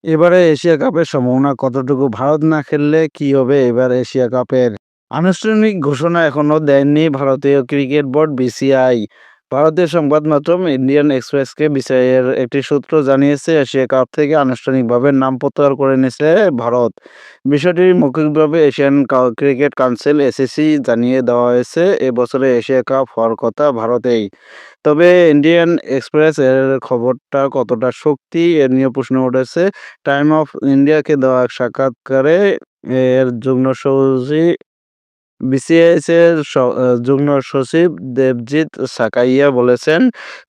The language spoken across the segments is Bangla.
এবারে এশিয়া কাপের সম্ভাবনা কতটুকু? ভারত না খেললে কি হবে এবার এশিয়া কাপের? আনুষ্ঠানিক ঘোষণা এখনো দেয়নি ভারতীয় ক্রিকেট বোর্ড বিসিআই। ভারতীয় সংবাদ মাধ্যম ইন্ডিয়ান এক্সপ্রেসকে বিসিআইয়ের একটি সূত্র জানিয়েছে, এশিয়া কাপ থেকে আনুষ্ঠানিকভাবে নাম প্রত্যাহার করে নিয়েছে ভারত। বিষয়টি মৌখিকভাবে এশিয়ান ক্রিকেট কাউন্সিল এসিসি জানিয়ে দেওয়া হয়েছে। এবছরে এশিয়া কাপ হওয়ার কথা ভারতেই। তবে ইন্ডিয়ান এক্সপ্রেস এর খবরটা কতটা সত্যি এ নিয়ে প্রশ্ন উঠেছে। টাইম অফ ইন্ডিয়াকে দেওয়া এক সাক্ষাৎকারে এর বিসিএস এর যুগ্ম সচিব দেবজিৎ সাকাইয়া বলেছেন,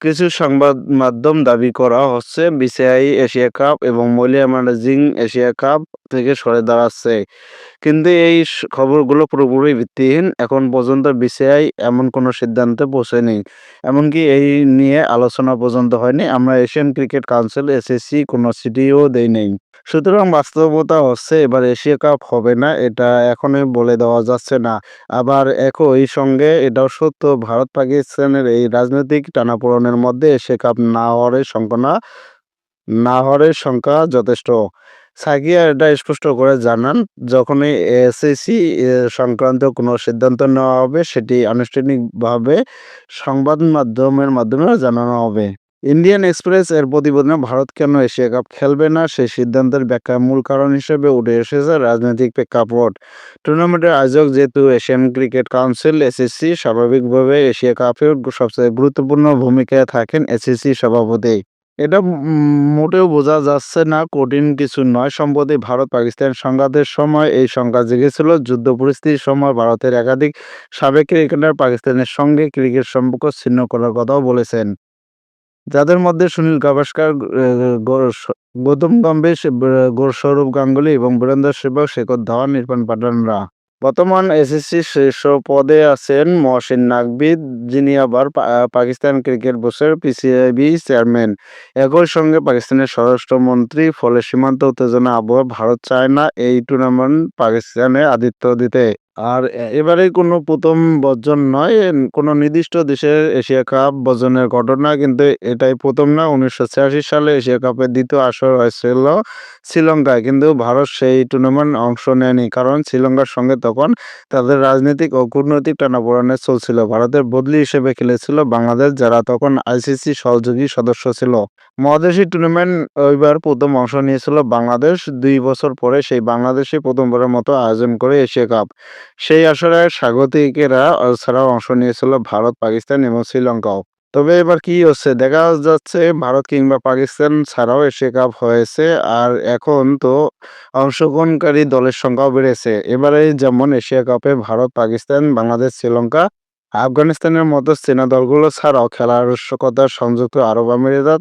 কিছু সংবাদ মাধ্যম দাবি করা হচ্ছে বিসিআই এশিয়া কাপ এবং মহিলা ম্যানেজিং এশিয়া কাপ থেকে সরে দাঁড়াচ্ছে। কিন্তু এই খবরগুলো পুরোপুরি ভিত্তিহীন। এখন পর্যন্ত বিসিআই এমন কোনো সিদ্ধান্তে পৌঁছেনি। এমনকি এই নিয়ে আলোচনা পর্যন্ত হয়নি। আমরা এশিয়ান ক্রিকেট কাউন্সিল এসএসসি কোনো চিঠিও দেই নাই। সুতরাং বাস্তবতা হচ্ছে এবার এশিয়া কাপ হবে না, এটা এখনই বলে দেওয়া যাচ্ছে না। আবার একই সঙ্গে এটাও সত্য, ভারত পাকিস্তানের এই রাজনৈতিক টানাপোড়েনের মধ্যে এশিয়া কাপ না হওয়ার সংখ্যা যথেষ্ট। সাকিয়া এটা স্পষ্ট করে জানান, যখনই এসিসি সংক্রান্ত কোনো সিদ্ধান্ত নেওয়া হবে সেটি আনুষ্ঠানিকভাবে সংবাদ মাধ্যমের মাধ্যমে জানানো হবে। ইন্ডিয়ান এক্সপ্রেস এর প্রতিবেদনে ভারত কেন এশিয়া কাপ খেলবে না সেই সিদ্ধান্তের ব্যাখ্যায় মূল কারণ হিসেবে উঠে এসেছে রাজনৈতিক প্রেক্ষাপট। টুর্নামেন্টের আয়োজক যেহেতু এশিয়ান ক্রিকেট কাউন্সিল এসিসি, স্বাভাবিকভাবে এশিয়া কাপের সবচেয়ে গুরুত্বপূর্ণ ভূমিকায় থাকেন এসিসি সভাপতি। এটা মোটেও বোঝা যাচ্ছে না কঠিন কিছু নয়। সম্প্রতি ভারত-পাকিস্তান সংঘাতের সময় এই শঙ্কা জেগেছিল। যুদ্ধ পরিস্থিতির সময় ভারতের একাধিক সাবেক ক্রিকেটার পাকিস্তানের সঙ্গে ক্রিকেট সম্পর্ক ছিন্ন করার কথাও বলেছেন। যাদের মধ্যে সুনীল গাভাস্কার, গৌতম গম্ভীর, সৌরভ গাঙ্গুলী এবং বীরেন্দ্র সেহবাগ, শেখর ধাওয়ান, ইরফান পাঠানরা। বর্তমান এসিসির শীর্ষ পদে আছেন মহসিন নাকভি, যিনি আবার পাকিস্তান ক্রিকেট বোর্ডের পিসিবি চেয়ারম্যান। একই সঙ্গে পাকিস্তানের স্বরাষ্ট্রমন্ত্রী। ফলে সীমান্ত উত্তেজনা আবহে ভারত চায় না এই টুর্নামেন্ট পাকিস্তানে আতিথ্য দিতে। আর এবারেই কোনো প্রথম বর্জন নয়, কোনো নির্দিষ্ট দেশের এশিয়া কাপ বর্জনের ঘটনা কিন্তু এটাই প্রথম না। 1986 সালে এশিয়া কাপের দ্বিতীয় আসর হয়েছিল শ্রীলঙ্কায়, কিন্তু ভারত সেই টুর্নামেন্ট অংশ নেয়নি, কারণ শ্রীলঙ্কার সঙ্গে তখন তাদের রাজনৈতিক ও কূটনৈতিক টানাপোড়েন চলছিল। ভারতের বদলি হিসেবে খেলেছিল বাংলাদেশ, যারা তখন আইসিসি সহযোগী সদস্য ছিল। মহাদেশী টুর্নামেন্ট ওইবার প্রথম অংশ নিয়েছিল বাংলাদেশ। 2 বছর পরে সেই বাংলাদেশই প্রথমবারের মতো আয়োজন করে এশিয়া কাপ। সেই আসরে স্বাগতিকেরা ছাড়াও অংশ নিয়েছিল ভারত, পাকিস্তান এবং শ্রীলঙ্কাও। তবে এবার কি হচ্ছে দেখা যাচ্ছে, ভারত কিংবা পাকিস্তান ছাড়াও এশিয়া কাপ হয়েছে, আর এখন তো অংশগ্রহণকারী দলের সংখ্যাও বেড়েছে। এবারে যেমন এশিয়া কাপে ভারত, পাকিস্তান, বাংলাদেশ, শ্রীলঙ্কা, আফগানিস্তানের মতো চীনা দলগুলো ছাড়াও খেলার কথা সংযুক্ত আরব আমিরাত,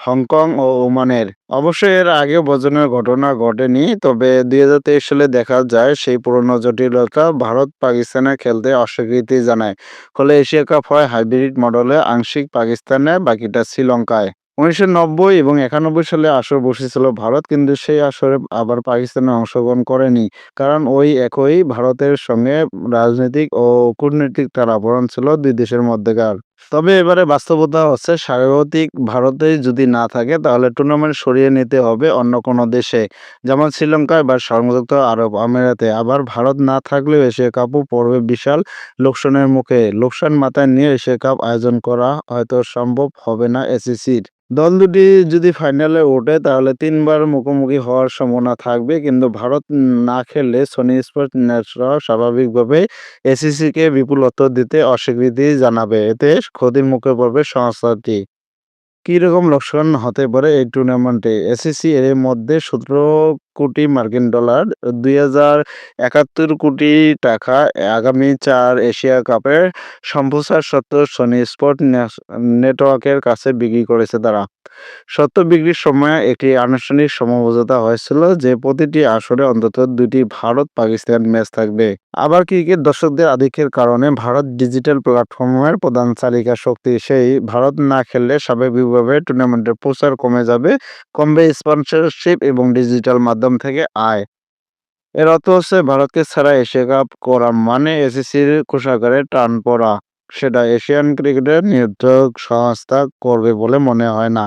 হংকং ও ওমানের। অবশ্য এর আগেও বর্জনের ঘটনা ঘটেনি, তবে 2023 সালে দেখা যায় সেই পুরনো জটিলতা। ভারত পাকিস্তানে খেলতে অস্বীকৃতি জানায়। ফলে এশিয়া কাপ হয় হাইব্রিড মডেলে, আংশিক পাকিস্তানে, বাকিটা শ্রীলঙ্কায়। 1990 এবং 91 সালে আসর বসেছিল ভারত, কিন্তু সেই আসরে আবার পাকিস্তানে অংশগ্রহণ করেনি, কারণ ওই একই ভারতের সঙ্গে রাজনৈতিক ও কূটনৈতিক টানাপোড়েন ছিল দুই দেশের মধ্যেকার। তবে এবারে বাস্তবতা হচ্ছে, স্বাগতিক ভারতেই যদি না থাকে তাহলে টুর্নামেন্ট সরিয়ে নিতে হবে অন্য কোনো দেশে, যেমন শ্রীলঙ্কায় বা সংযুক্ত আরব আমিরাতে। আবার ভারত না থাকলেও এশিয়া কাপও পড়বে বিশাল লোকসানের মুখে। লোকসান মাথায় নিয়ে এশিয়া কাপ আয়োজন করা হয়তো সম্ভব হবে না এসিসির। দল দুটি যদি ফাইনালে ওঠে তাহলে 3 বার মুখোমুখি হওয়ার সম্ভাবনা থাকবে, কিন্তু ভারত না খেললে সনি স্পোর্টস নেটওয়ার্ক স্বাভাবিকভাবেই এসিসিকে বিপুল অর্থ দিতে অস্বীকৃতি জানাবে। এতে ক্ষতির মুখে পড়বে সংস্থাটি। কি রকম লোকসান হতে পারে এই টুর্নামেন্টে? এসিসি এর মধ্যে 17 কোটি মার্কিন ডলার, 2071 কোটি টাকা আগামী 4 এশিয়া কাপের সম্প্রচার সত্ত্ব সনি স্পোর্টস নেটওয়ার্কের কাছে বিক্রি করেছে তারা। সত্ত্ব বিক্রির সময় একটি আনুষ্ঠানিক সমঝোতা হয়েছিল যে প্রতিটি আসরে অন্তত 2টি ভারত-পাকিস্তান ম্যাচ থাকবে। আবার ক্রিকেট দর্শকদের আধিক্যের কারণে ভারত ডিজিটাল প্ল্যাটফর্মের প্রধান চালিকা শক্তি। সেই ভারত না খেললে স্বাভাবিকভাবে টুর্নামেন্টের প্রচার কমে যাবে, কমবে স্পন্সরশিপ এবং ডিজিটাল মাধ্যম থেকে আয়। এর অর্থ হচ্ছে ভারতকে ছাড়া এশিয়া কাপ করা মানে এসিসির কোষাগারে টান পড়া। সেটা এশিয়ান ক্রিকেটের নিয়ন্ত্রক সংস্থা করবে বলে মনে হয় না।